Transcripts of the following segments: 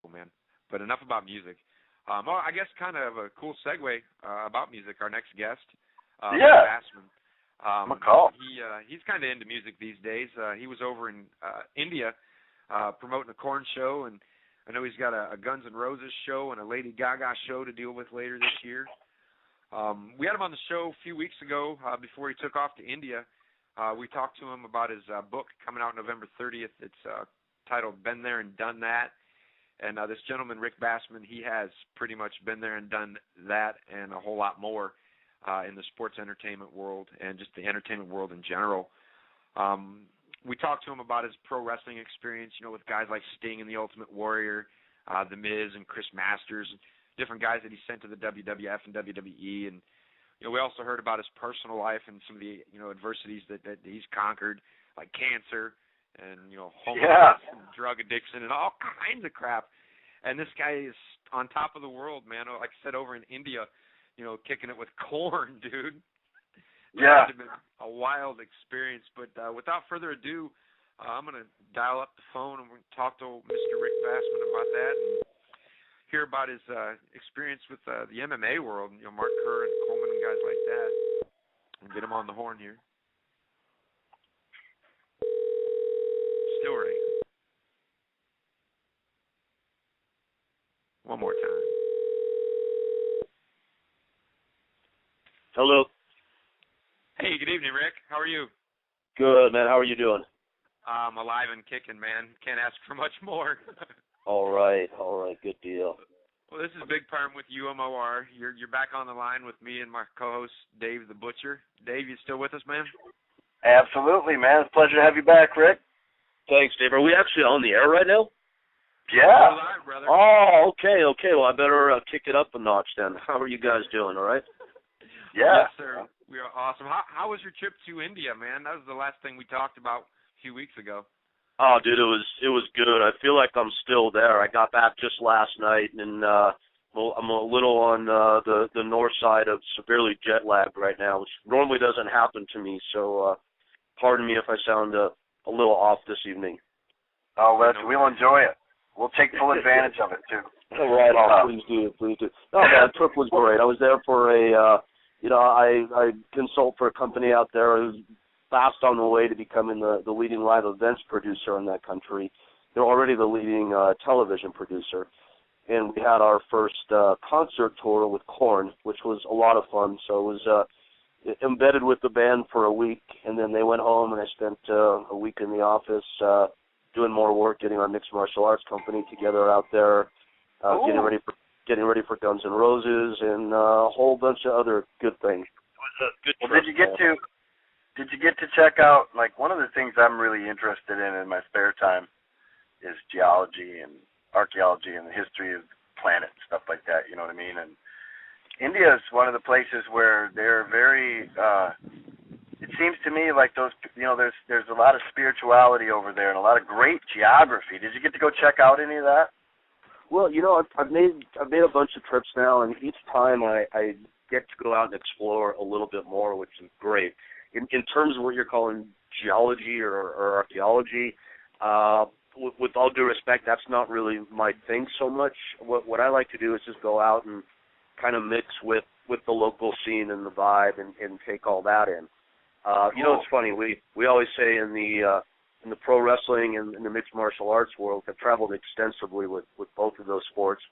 man. But enough about music. Well, I guess kind of a cool segue about music. Our next guest, Bassman. McCall. He's kind of into music these days. He was over in India promoting a Korn show, and I know he's got a Guns N' Roses show and a Lady Gaga show to deal with later this year. We had him on the show a few weeks ago before he took off to India. We talked to him about his book coming out November 30th. It's titled Been There and Done That. And this gentleman, Rick Bassman, he has pretty much been there and done that and a whole lot more in the sports entertainment world and just the entertainment world in general. We talked to him about his pro wrestling experience, with guys like Sting and the Ultimate Warrior, The Miz and Chris Masters, different guys that he sent to the WWF and WWE. And, we also heard about his personal life and some of the, adversities that he's conquered, like cancer and, homelessness and drug addiction and all kinds of crap. And this guy is on top of the world, man. Like I said, over in India, kicking it with Korn, dude. Yeah. It's been a wild experience. But without further ado, I'm going to dial up the phone and we're going to talk to Mr. Rick Bassman about that and hear about his experience with the MMA world, Mark Kerr and Coleman and guys like that, and get him on the horn here. Still ringing. One more time. Hello. Hey, good evening, Rick. How are you? Good, man. How are you doing? I'm alive and kicking, man. Can't ask for much more. All right. Good deal. Well, this is Big Perm with UMOR. You're back on the line with me and my co-host, Dave the Butcher. Dave, you still with us, man? Absolutely, man. It's a pleasure to have you back, Rick. Thanks, Dave. Are we actually on the air right now? Yeah. We're live, brother. Oh, okay. Well, I better kick it up a notch then. How are you guys doing, all right? Yeah. Yes, sir. We are awesome. How was your trip to India, man? That was the last thing we talked about a few weeks ago. Oh, dude, it was good. I feel like I'm still there. I got back just last night, and I'm a little on the north side of severely jet lagged right now, which normally doesn't happen to me. So, pardon me if I sound a little off this evening. Oh, we'll enjoy it. We'll take full advantage of it too. Right on, please do. No, man, the trip was great. I was there for I consult for a company out there who's fast on the way to becoming the leading live events producer in that country. They're already the leading television producer. And we had our first concert tour with Korn, which was a lot of fun. So it was embedded with the band for a week, and then they went home, and I spent a week in the office doing more work, getting our mixed martial arts company together out there, getting ready for Guns N' Roses, and a whole bunch of other good things. It was a good trip. Did you get to check out, like, one of the things I'm really interested in my spare time is geology and archaeology and the history of the planet and stuff like that, you know what I mean? And India is one of the places where they're very, it seems to me like those, there's a lot of spirituality over there and a lot of great geography. Did you get to go check out any of that? Well, I've made a bunch of trips now, and each time I get to go out and explore a little bit more, which is great. In terms of what you're calling geology or archaeology, with all due respect, that's not really my thing so much. What I like to do is just go out and kind of mix with the local scene and the vibe and take all that in. It's funny. We always say in the pro wrestling and in the mixed martial arts world, I've traveled extensively with both of those sports,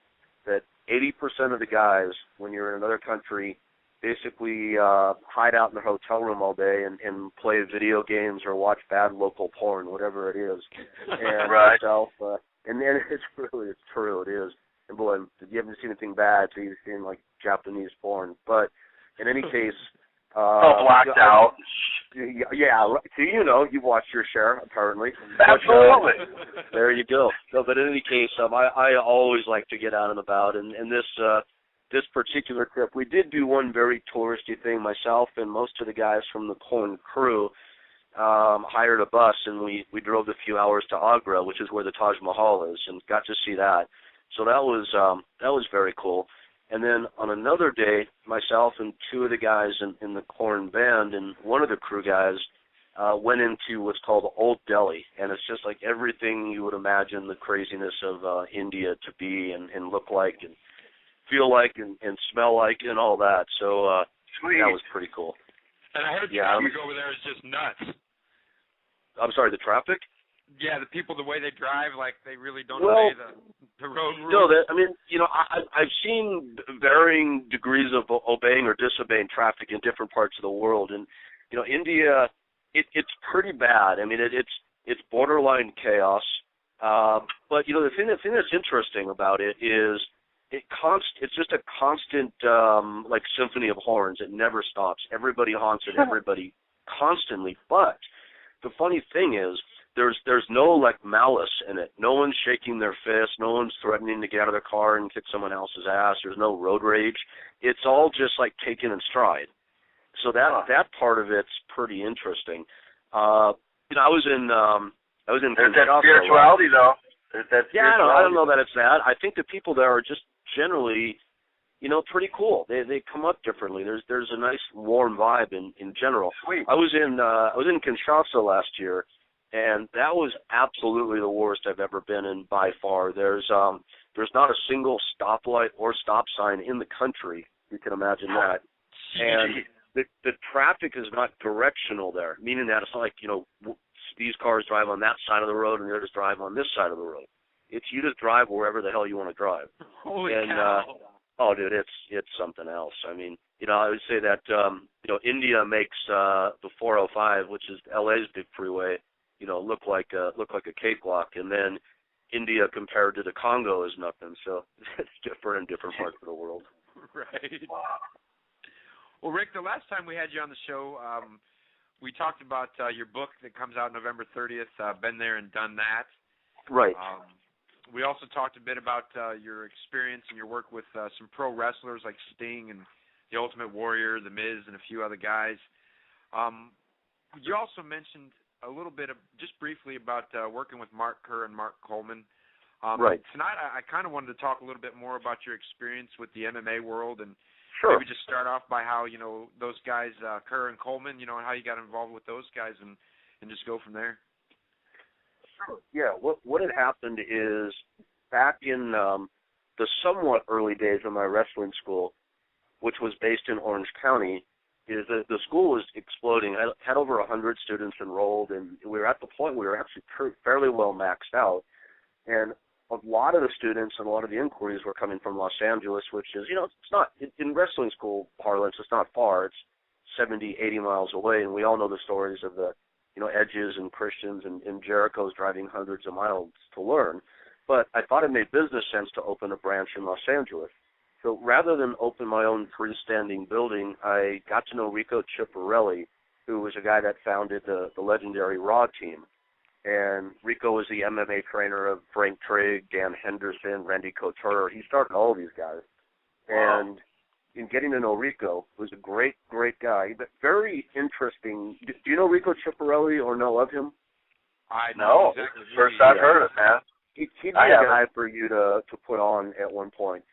that 80% of the guys, when you're in another country, basically hide out in their hotel room all day and play video games or watch bad local porn, whatever it is. And right. And then it's true, it is. And boy, you haven't seen anything bad, so you've seen like Japanese porn. But in any case, blacked out. Yeah, so you've watched your share apparently. Absolutely. But, there you go. So, but in any case, I always like to get out and about, and this particular trip, we did do one very touristy thing. Myself and most of the guys from the Korn crew hired a bus, and we drove a few hours to Agra, which is where the Taj Mahal is, and got to see that. So that was very cool. And then on another day, myself and two of the guys in the Korn band and one of the crew guys went into what's called Old Delhi, and it's just like everything you would imagine the craziness of India to be and look like and feel like and smell like and all that. So that was pretty cool. And I heard traffic over there is just nuts. I'm sorry, the traffic? Yeah, the people, the way they drive, like they really don't obey the road rules. No, I mean, I've seen varying degrees of obeying or disobeying traffic in different parts of the world, and India, it's pretty bad. I mean, it's borderline chaos. But the thing that's interesting about it is it's just a constant like symphony of horns. It never stops. Everybody honks at everybody constantly. But the funny thing is, there's no like malice in it. No one's shaking their fist. No one's threatening to get out of their car and kick someone else's ass. There's no road rage. It's all just like taken in stride. So that part of it's pretty interesting. I was in there's that spirituality though. Yeah, I don't know that it's that. I think the people there are just generally, pretty cool. They come up differently. There's a nice warm vibe in general. Sweet. I was in Kinshasa last year, and that was absolutely the worst I've ever been in by far. There's not a single stoplight or stop sign in the country. You can imagine that. And the traffic is not directional there, meaning that it's not like, these cars drive on that side of the road and the others drive on this side of the road. It's you just drive wherever the hell you want to drive. Holy cow. Oh, dude, it's something else. I mean, I would say that, India makes the 405, which is LA's big freeway, look like a cakewalk, and then India compared to the Congo is nothing. So it's different in different parts of the world. Right. Well, Rick, the last time we had you on the show, we talked about your book that comes out November 30th, Been There and Done That. Right. We also talked a bit about your experience and your work with some pro wrestlers like Sting and The Ultimate Warrior, The Miz, and a few other guys. You also mentioned a little bit just briefly about working with Mark Kerr and Mark Coleman. Right. Tonight, I kind of wanted to talk a little bit more about your experience with the MMA world and sure. Maybe just start off by how, those guys, Kerr and Coleman, and how you got involved with those guys and just go from there. Sure. Yeah, what had happened is back in the somewhat early days of my wrestling school, which was based in Orange County, is that the school was exploding. I had over 100 students enrolled, and we were at the point where we were actually fairly well maxed out. And a lot of the students and a lot of the inquiries were coming from Los Angeles, which is, it's not, in wrestling school parlance, it's not far. It's 70, 80 miles away, and we all know the stories of the, Edges and Christians and Jericho's driving hundreds of miles to learn. But I thought it made business sense to open a branch in Los Angeles. So rather than open my own freestanding building, I got to know Rico Chiapparelli, who was a guy that founded the legendary Raw team. And Rico was the MMA trainer of Frank Trigg, Dan Henderson, Randy Couture. He started all these guys. Wow. And in getting to know Rico, was a great, great guy, but very interesting. Do you know Rico Chiapparelli or know of him? I know. Exactly. First I've heard of it, man. He'd be a guy for you to put on at one point.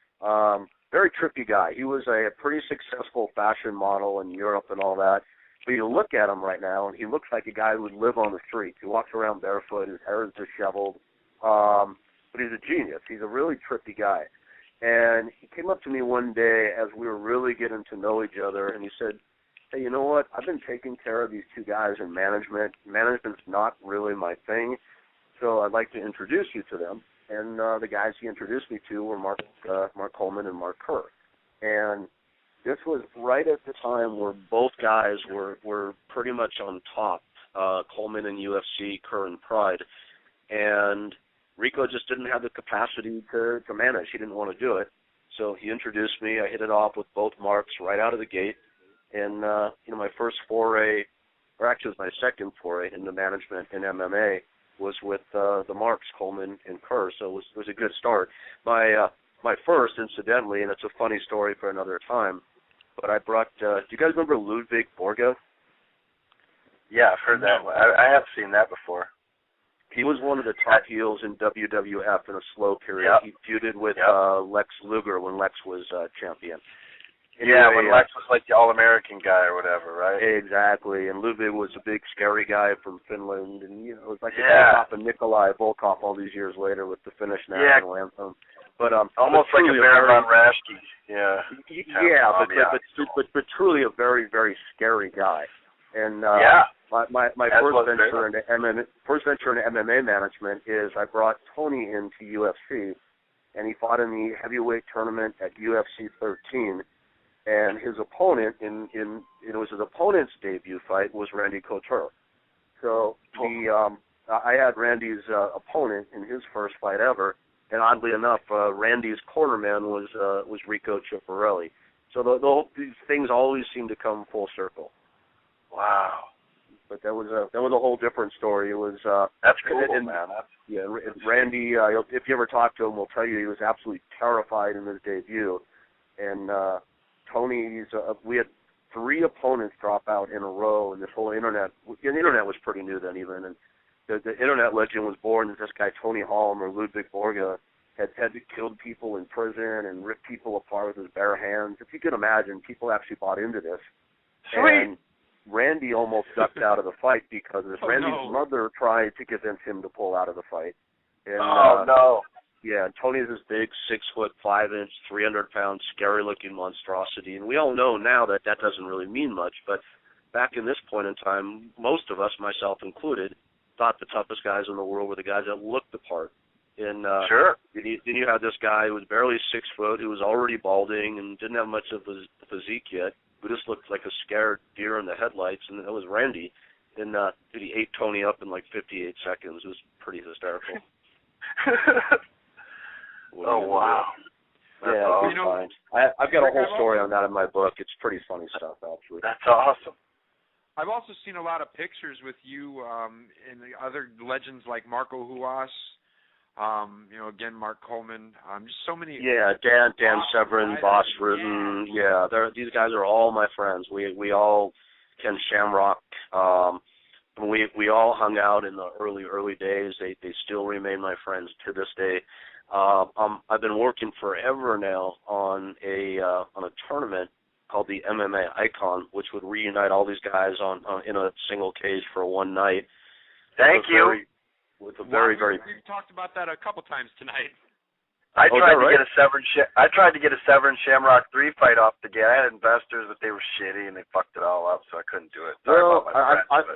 Very trippy guy. He was a pretty successful fashion model in Europe and all that. But you look at him right now, and he looks like a guy who would live on the street. He walks around barefoot. His hair is disheveled. But he's a genius. He's a really trippy guy. And he came up to me one day as we were really getting to know each other, and he said, hey, you know what? I've been taking care of these two guys in management. Management's not really my thing, so I'd like to introduce you to them. And the guys he introduced me to were Mark Coleman and Mark Kerr. And this was right at the time where both guys were pretty much on top, Coleman in UFC, Kerr in Pride. And Rico just didn't have the capacity to manage. He didn't want to do it. So he introduced me. I hit it off with both Marks right out of the gate. And, my first foray, or actually it was my second foray into management in MMA, was with the Marks, Coleman and Kerr. So it was a good start. My first, incidentally, and it's a funny story for another time, but I brought, do you guys remember Ludwig Borga? Yeah, I've heard that one. I have seen that before. He was one of the top heels in WWF in a slow period. Yep. He feuded with Lex Luger when Lex was champion. Yeah, when Lex was like the All-American guy or whatever, right? Exactly, and Ludwig was a big scary guy from Finland, and it was like Volkov and Nikolai Volkov all these years later with the Finnish national anthem. But almost like a Baron Rashke. Yeah. Yeah, but truly a very, very scary guy. And my first venture into MMA management is I brought Tony into UFC, and he fought in the heavyweight tournament at UFC 13. And his opponent it was his opponent's debut fight was Randy Couture. So I had Randy's opponent in his first fight ever, and oddly enough, Randy's cornerman was Rico Cifarelli. So these things always seem to come full circle. Wow. But that was a whole different story. It was that's cool, man. Randy. If you ever talk to him, will tell you he was absolutely terrified in his debut, and Tony, we had 3 opponents drop out in a row, and this whole internet was pretty new then even, and the internet legend was born that this guy Tony Holm or Ludwig Borga had killed people in prison and ripped people apart with his bare hands. If you can imagine, people actually bought into this. Sweet. And Randy almost ducked out of the fight because Randy's mother tried to convince him to pull out of the fight. And, no. Yeah, Tony's this big 6'5", 300-pound, scary-looking monstrosity, and we all know now that doesn't really mean much. But back in this point in time, most of us, myself included, thought the toughest guys in the world were the guys that looked the part. And sure. Then you had this guy who was barely 6 foot, who was already balding and didn't have much of a physique yet, who just looked like a scared deer in the headlights, and that was Randy. And he ate Tony up in like 58 seconds. It was pretty hysterical. Oh, wow. Yeah, awesome. I've got a whole story on that in my book. It's pretty funny stuff, actually. That's awesome. I've also seen a lot of pictures with you and the other legends like Marco Huas, again, Mark Coleman, just so many. Yeah, Dan Severin, Boss Rutten. Yeah, these guys are all my friends. We all, Ken Shamrock, we all hung out in the early days. They still remain my friends to this day. I've been working forever now on a tournament called the MMA Icon, which would reunite all these guys in a single cage for one night. Thank you. With a very We've talked about that a couple times tonight. I tried to get a Severin Shamrock 3 fight off the gate. I had investors, but they were shitty and they fucked it all up, so I couldn't do it.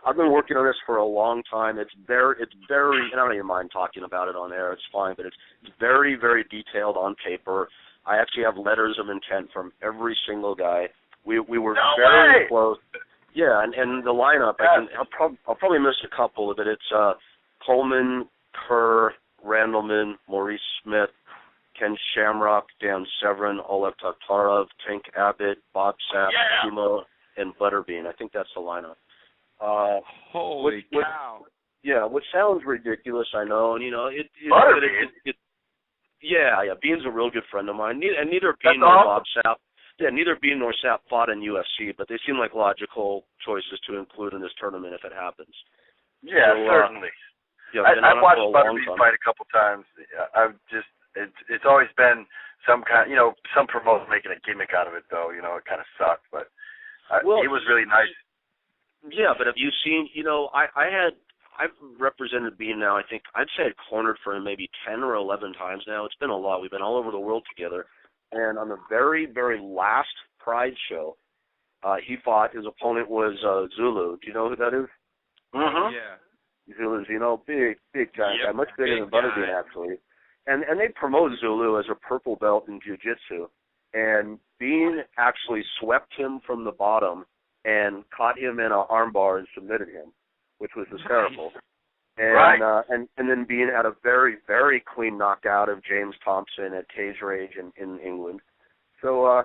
I've been working on this for a long time. It's very, and I don't even mind talking about it on air. It's fine, but it's very, very detailed on paper. I actually have letters of intent from every single guy. We were very close. Yeah, and the lineup. I'll probably miss a couple, but it's Coleman, Kerr, Randleman, Maurice Smith, Ken Shamrock, Dan Severin, Oleg Taktarov, Tank Abbott, Bob Sapp, Timo, and Butterbean. I think that's the lineup. Holy cow! Which sounds ridiculous, I know, and Butterbean. Bean's a real good friend of mine, and neither Bean nor Bob Sapp. Yeah, neither Bean nor Sapp fought in UFC, but they seem like logical choices to include in this tournament if it happens. Yeah, certainly. I've watched Butterbean fight a couple times. It's always been some kind, some promoters making a gimmick out of it, though. It kind of sucked, but he was really nice. Yeah, but have you seen? I've represented Bean now. I think I'd say I'd cornered for him maybe 10 or 11 times now. It's been a lot. We've been all over the world together. And on the very, very last Pride show, he fought. His opponent was Zulu. Do you know who that is? Mm-hmm. Yeah. Zulu's, big giant guy, much bigger than Butterbean actually. And they promote Zulu as a purple belt in jiu-jitsu. And Bean actually swept him from the bottom and caught him in an armbar and submitted him, which was hysterical. And then Bean had a very, very clean knockout of James Thompson at Cage Rage in England. So,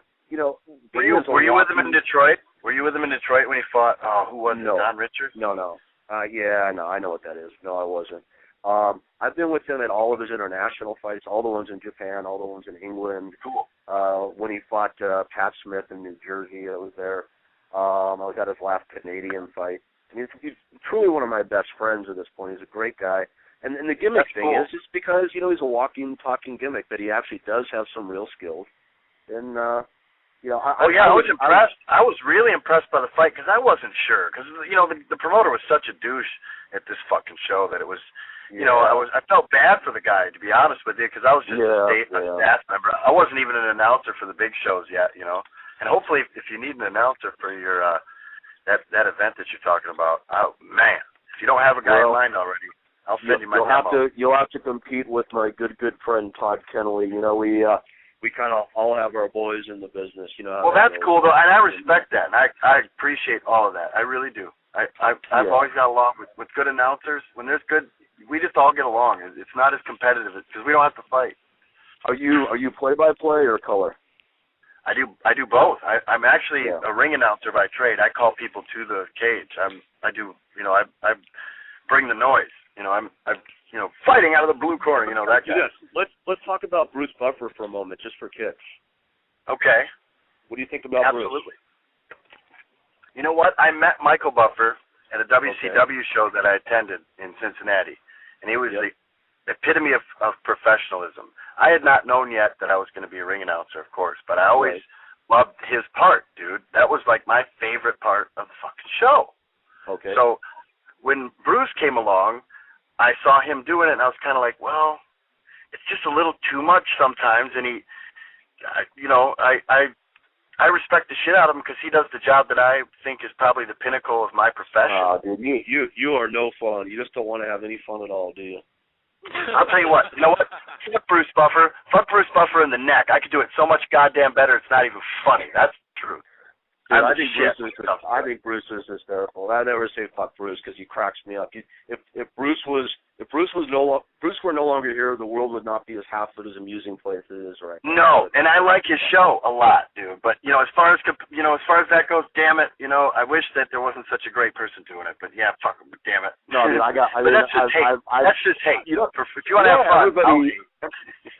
were you with him in Detroit? Were you with him in Detroit when he fought? Who was it? Don Richards? No. I know what that is. No, I wasn't. I've been with him at all of his international fights, all the ones in Japan, all the ones in England. Cool. When he fought Pat Smith in New Jersey, I was there. I was at his last Canadian fight. He's truly one of my best friends at this point. He's a great guy. And the gimmick thing is just because, he's a walking, talking gimmick, that he actually does have some real skills. And, I was impressed. I was really impressed by the fight because I wasn't sure because the promoter was such a douche at this fucking show that it was. I felt bad for the guy, to be honest with you, because I was just a staff member. I wasn't even an announcer for the big shows yet, And hopefully, if you need an announcer for your that event that you're talking about, oh man, if you don't have a guy in mind already, I'll send you my demo. You'll have to compete with my good friend Todd Kennelly. We kind of all have our boys in the business. Well, that's cool though, and I respect that, and I appreciate all of that. I really do. I've always got along with good announcers. When there's good. We just all get along. It's not as competitive because we don't have to fight. Are you play-by-play or color? I do both. I'm actually a ring announcer by trade. I call people to the cage. I bring the noise. I'm fighting out of the blue corner. That guy. Yes. Let's talk about Bruce Buffer for a moment, just for kicks. Okay. What do you think about Bruce? Absolutely. You know what? I met Michael Buffer at a WCW show that I attended in Cincinnati. And he was the epitome of professionalism. I had not known yet that I was going to be a ring announcer, of course, but I always loved his part, dude. That was like my favorite part of the fucking show. Okay. So when Bruce came along, I saw him doing it, and I was kind of like, well, it's just a little too much sometimes. And I respect the shit out of him because he does the job that I think is probably the pinnacle of my profession. Dude, you are no fun. You just don't want to have any fun at all, do you? I'll tell you what. You know what? Fuck Bruce Buffer. Fuck Bruce Buffer in the neck. I could do it so much goddamn better. It's not even funny. That's the truth. Dude, I think Bruce is hysterical. I never say fuck Bruce because he cracks me up. If Bruce were no longer here, the world would not be as half as amusing place it is right now. No, and I like his show a lot, dude. But as far as that goes, damn it, I wish that there wasn't such a great person doing it. But yeah, fuck him, damn it. No, dude, that's just hate. That's just hate. If you want to have fun,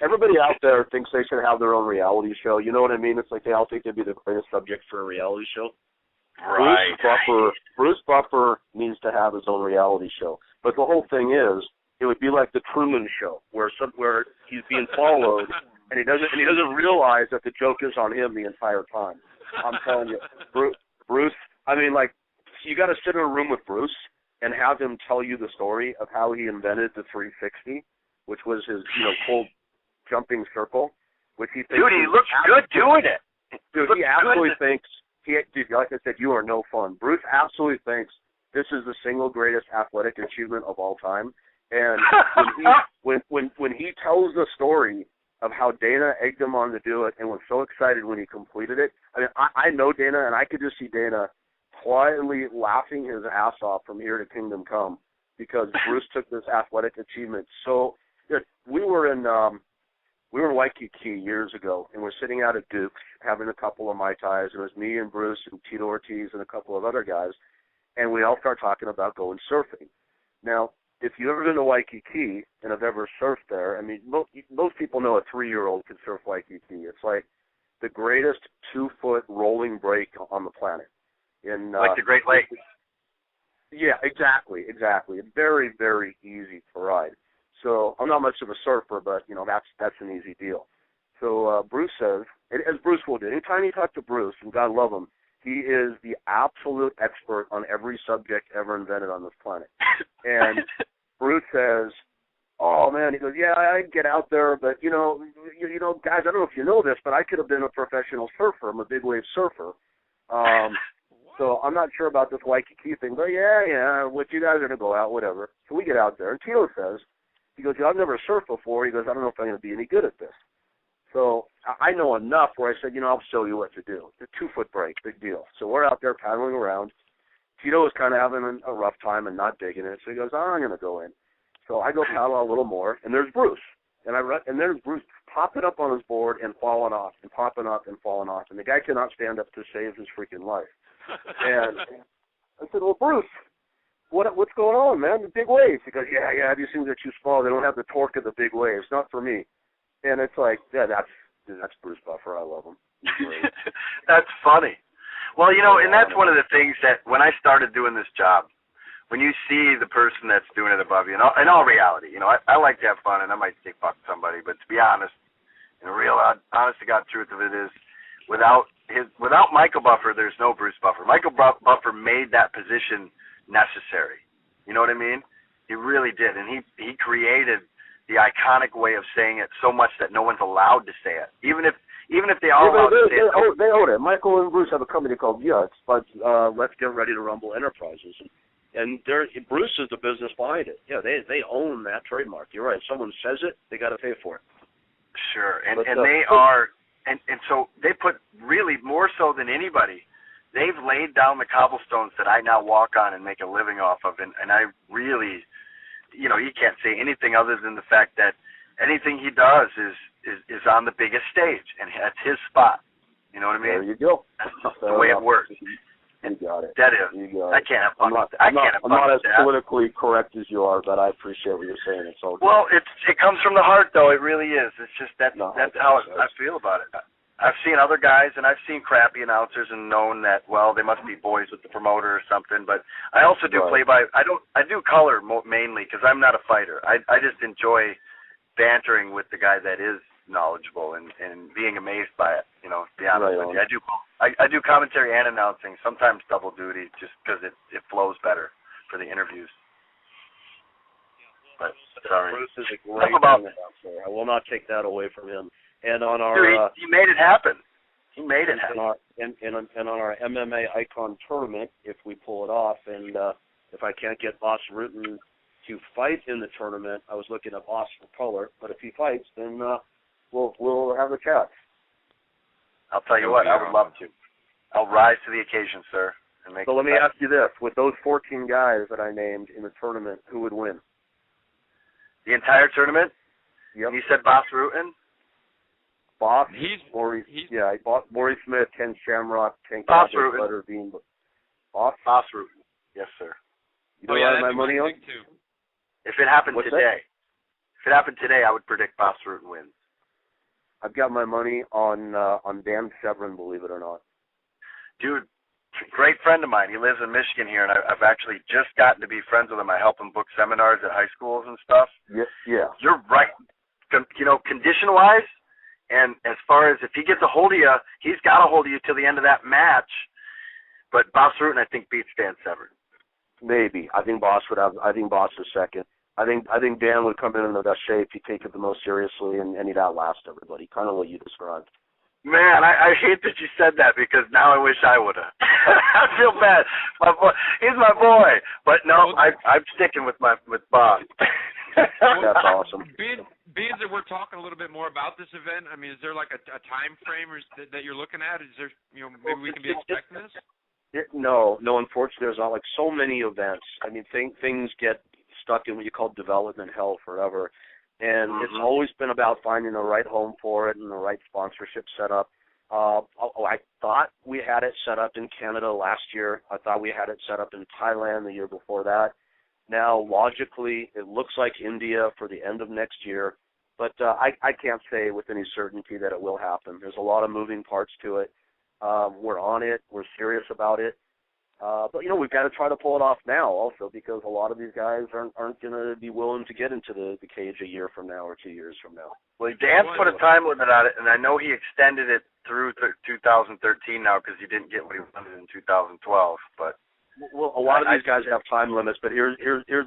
everybody out there thinks they should have their own reality show. You know what I mean? It's like they all think they'd be the greatest subject for a reality show. Right. Bruce Buffer needs to have his own reality show. But the whole thing is, it would be like the Truman Show, where he's being followed, and he doesn't realize that the joke is on him the entire time. I'm telling you, Bruce. I mean, like, you got to sit in a room with Bruce and have him tell you the story of how he invented the 360, which was his cold jumping circle, which he thinks. Dude, he looks good doing it. Dude, he absolutely thinks. Dude, like I said, you are no fun. Bruce absolutely thinks this is the single greatest athletic achievement of all time. And when he tells the story of how Dana egged him on to do it and was so excited when he completed it, I mean, I know Dana, and I could just see Dana quietly laughing his ass off from here to Kingdom Come because Bruce took this athletic achievement so good. We were in Waikiki years ago, and we're sitting out at Duke's having a couple of Mai Tais. It was me and Bruce and Tito Ortiz and a couple of other guys, and we all start talking about going surfing. Now, if you've ever been to Waikiki and have ever surfed there, I mean, most people know a 3-year-old can surf Waikiki. It's like the greatest 2-foot rolling break on the planet. Like the Great Lakes. Yeah, exactly. It's very, very easy to ride. So I'm not much of a surfer, but that's an easy deal. So Bruce says, as Bruce will do, anytime you talk to Bruce, and God love him, he is the absolute expert on every subject ever invented on this planet. And Bruce says, "Oh man," he goes, "Yeah, I get out there, but you know, guys, I don't know if you know this, but I could have been a professional surfer. I'm a big wave surfer. So I'm not sure about this Waikiki thing, but yeah, what you guys are gonna go out, whatever." So we get out there, and Tito says, he goes, "I've never surfed before." He goes, "I don't know if I'm going to be any good at this." So I know enough where I said, I'll show you what to do. It's a 2-foot break, big deal. So we're out there paddling around. Tito was kind of having a rough time and not digging it. So he goes, I'm going to go in. So I go paddle a little more, and there's Bruce. And there's Bruce popping up on his board and falling off and popping up and falling off. And the guy cannot stand up to save his freaking life. And I said, well, Bruce, what's going on, man? The big waves. He goes, yeah, these things are too small. They don't have the torque of the big waves. Not for me. And it's like, that's Bruce Buffer. I love him. That's funny. Well, and that's one of the things that when I started doing this job, when you see the person that's doing it above you, in all reality, I like to have fun, and I might say fuck somebody, but to be honest, the real honest to God truth of it is, without without Michael Buffer, there's no Bruce Buffer. Michael Buffer made that position necessary. You know what I mean? He really did, and he created the iconic way of saying it so much that no one's allowed to say it, even if they are allowed to say it. They own it. Michael and Bruce have a company called Let's Get Ready to Rumble Enterprises, and Bruce is the business behind it. Yeah, they own that trademark. You're right. If someone says it, they got to pay for it. Sure, and they are, and so they put really more so than anybody. They've laid down the cobblestones that I now walk on and make a living off of, and I really, you can't say anything other than the fact that anything he does is on the biggest stage, and that's his spot. You know what I mean? There you go. That's the way it works. You got it. That is. You got I can't have fun with that. I'm not as politically correct as you are, but I appreciate what you're saying. It's all good. Well, it comes from the heart, though. It really is. It's just that's how I feel about it. I've seen other guys, and I've seen crappy announcers and known that, well, they must be boys with the promoter or something. But I also do play-by. I do color mainly because I'm not a fighter. I just enjoy bantering with the guy that is knowledgeable and being amazed by it. To be honest with you, I do commentary and announcing, sometimes double duty, just because it flows better for the interviews. But sorry, Bruce is a great announcer. I will not take that away from him. And on our he made it happen. He made it happen. And on our MMA Icon tournament, if we pull it off, and if I can't get Boss Rutan to fight in the tournament, I was looking at Boss for color. But if he fights, then we'll have a chat. I'll tell you what, I would love to. I'll rise to the occasion, sir. So let me ask you this: with those 14 guys that I named in the tournament, who would win? The entire tournament? Yep. You said Boss Rutan? Boss, Maury Smith, Ken Shamrock, Ken Boss Caddick, Rutan. Letter Bean. Boss Rutan. Yes, sir. You know what I have my money on? Too. If it happened What's today, I would predict Boss Rutan wins. I've got my money on Dan Severn, believe it or not. Dude, great friend of mine. He lives in Michigan here, and I've actually just gotten to be friends with him. I help him book seminars at high schools and stuff. Yeah. You're right. Condition-wise, and as far as if he gets a hold of you, he's got a hold of you till the end of that match. But Boss Rutan, I think, beats Dan Severn. Maybe. I think Boss is second. I think Dan would come in the best shape. He'd take it the most seriously, and he'd outlast everybody, kind of what you described. Man, I hate that you said that because now I wish I would have. I feel bad. My boy, he's my boy. But no, I'm sticking with Bob. That's awesome. Being that we're talking a little bit more about this event, I mean, is there like a time frame that you're looking at? Is there, maybe we can be expecting this? No, unfortunately, there's not like so many events. I mean, things get stuck in what you call development hell forever. And it's always been about finding the right home for it and the right sponsorship setup. I thought we had it set up in Canada last year. I thought we had it set up in Thailand the year before that. Now, logically, it looks like India for the end of next year. But I can't say with any certainty that it will happen. There's a lot of moving parts to it. We're on it. We're serious about it. But, we've got to try to pull it off now also because a lot of these guys aren't going to be willing to get into the cage a year from now or 2 years from now. Well, Dan's put a time limit on it, and I know he extended it through 2013 now because he didn't get what he wanted in 2012. But a lot of these guys have time limits, but here's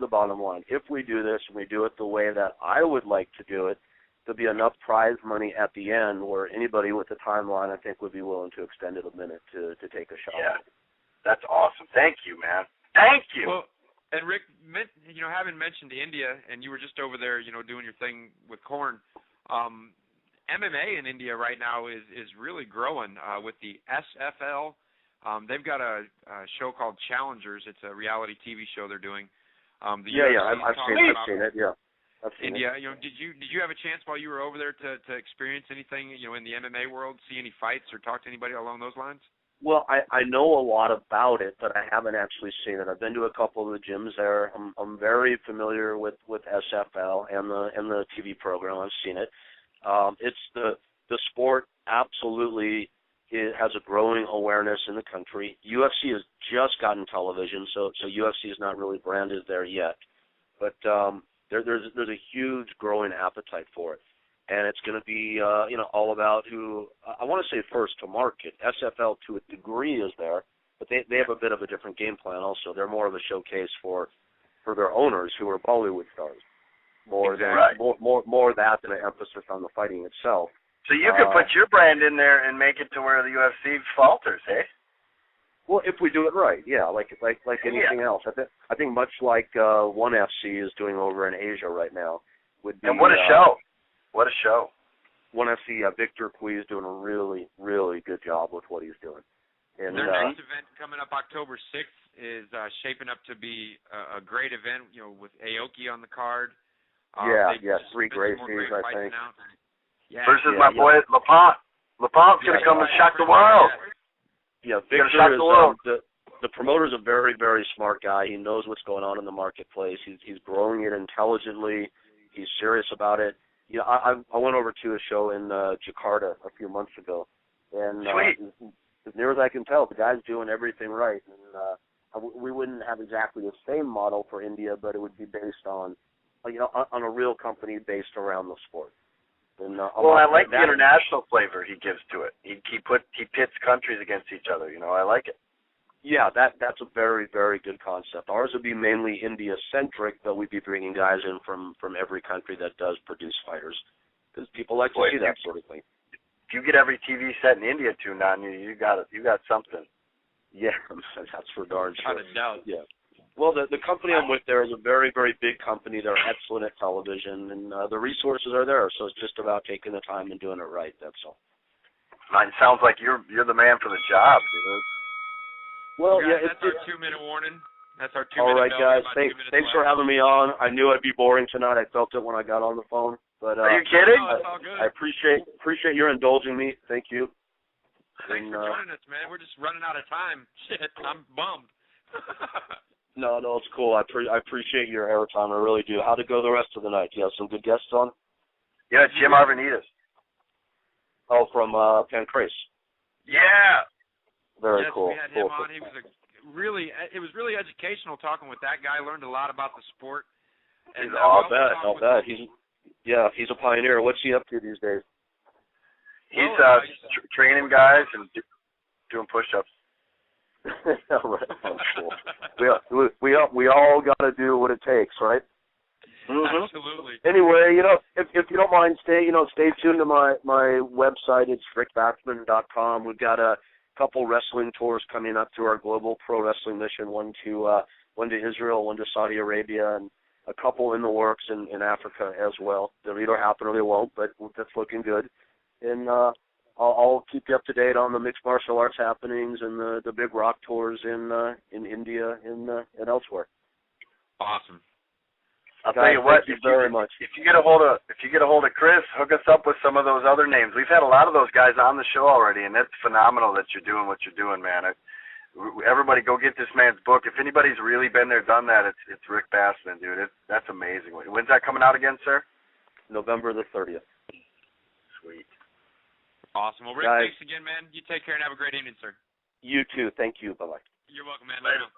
the bottom line. If we do this and we do it the way that I would like to do it, there'll be enough prize money at the end where anybody with a timeline, I think, would be willing to extend it a minute to take a shot. Yeah. That's awesome. Thank you, man. Thank you. Well, and Rick, having mentioned India, and you were just over there, doing your thing with Korn, MMA in India right now is really growing with the SFL. They've got a show called Challengers. It's a reality TV show they're doing. I've seen it. Yeah. India, did you have a chance while you were over there to experience anything, in the MMA world, see any fights or talk to anybody along those lines? Well, I know a lot about it, but I haven't actually seen it. I've been to a couple of the gyms there. I'm very familiar with SFL and the TV program. I've seen it. It's the sport absolutely has a growing awareness in the country. UFC has just gotten television, so UFC is not really branded there yet. But there's a huge growing appetite for it. and it's going to be all about who I want to say first to market. SFL to a degree is there, but they have a bit of a different game plan also. They're more of a showcase for their owners who are Bollywood stars. More that than an emphasis on the fighting itself. So you could put your brand in there and make it to where the UFC falters, eh? Well, if we do it right, yeah, like anything else. I think much like ONE FC is doing over in Asia right now. Would be, and what a show! What a show! ONE FC, Victor Cui is doing a really, really good job with what he's doing. And their next event coming up October 6th is shaping up to be a great event, with Aoki on the card. 3 Gracies, I think. Yeah, versus my boy LaPont. LaPont's going to come and shock the world. Yeah, Victor is the promoter's a very, very smart guy. He knows what's going on in the marketplace. He's growing it intelligently. He's serious about it. I went over to a show in Jakarta a few months ago, and as near as I can tell, the guy's doing everything right. And we wouldn't have exactly the same model for India, but it would be based on on a real company based around the sport. And, I like the international flavor he gives to it. He pits countries against each other. I like it. Yeah, that's a very, very good concept. Ours would be mainly India-centric, but we'd be bringing guys in from every country that does produce fighters, because people like to see that sort of thing. If you get every TV set in India tuned on you got something. Yeah, that's for darn sure. Without a doubt. Yeah. Well, the company I'm with there is a very, very big company. They're excellent at television, and the resources are there. So it's just about taking the time and doing it right. That's all. It sounds like you're the man for the job, dude. Well, guys, that's our 2-minute warning. That's our 2-minute. All right, guys. Thanks for having me on. I knew I'd be boring tonight. I felt it when I got on the phone. But are you kidding? No, it's all good. I appreciate your indulging me. Thank you. Thanks for joining us, man. We're just running out of time. Shit, I'm bummed. No, it's cool. I appreciate your airtime. I really do. How'd it go the rest of the night? You have some good guests on? Yeah, Jim Arvanitas. Oh, from Pancrase. Yeah. Very yes, cool. We had him on. He was it was really educational talking with that guy. I learned a lot about the sport. And, I'll bet. He's a pioneer. What's he up to these days? He's training guys and doing push-ups. Right. Cool. We all got to do what it takes, right? Mm-hmm. Absolutely. Anyway, if you don't mind, stay tuned to my website. It's rickbassman.com. We've got a couple wrestling tours coming up to our global pro wrestling mission. One to Israel, one to Saudi Arabia, and a couple in the works in Africa as well. They'll either happen or they won't, but that's looking good. And I'll keep you up to date on the mixed martial arts happenings and the big rock tours in India and elsewhere. Awesome. I'll tell you what. Thank you very much. If you get a hold of Chris, hook us up with some of those other names. We've had a lot of those guys on the show already, and that's phenomenal that you're doing what you're doing, man. Everybody, go get this man's book. If anybody's really been there, done that, it's Rick Bassman, dude. That's amazing. When's that coming out again, sir? November the 30th. Sweet. Awesome. Well, Rick, guys, thanks again, man. You take care and have a great evening, sir. You too. Thank you. Bye-bye. You're welcome, man. Later.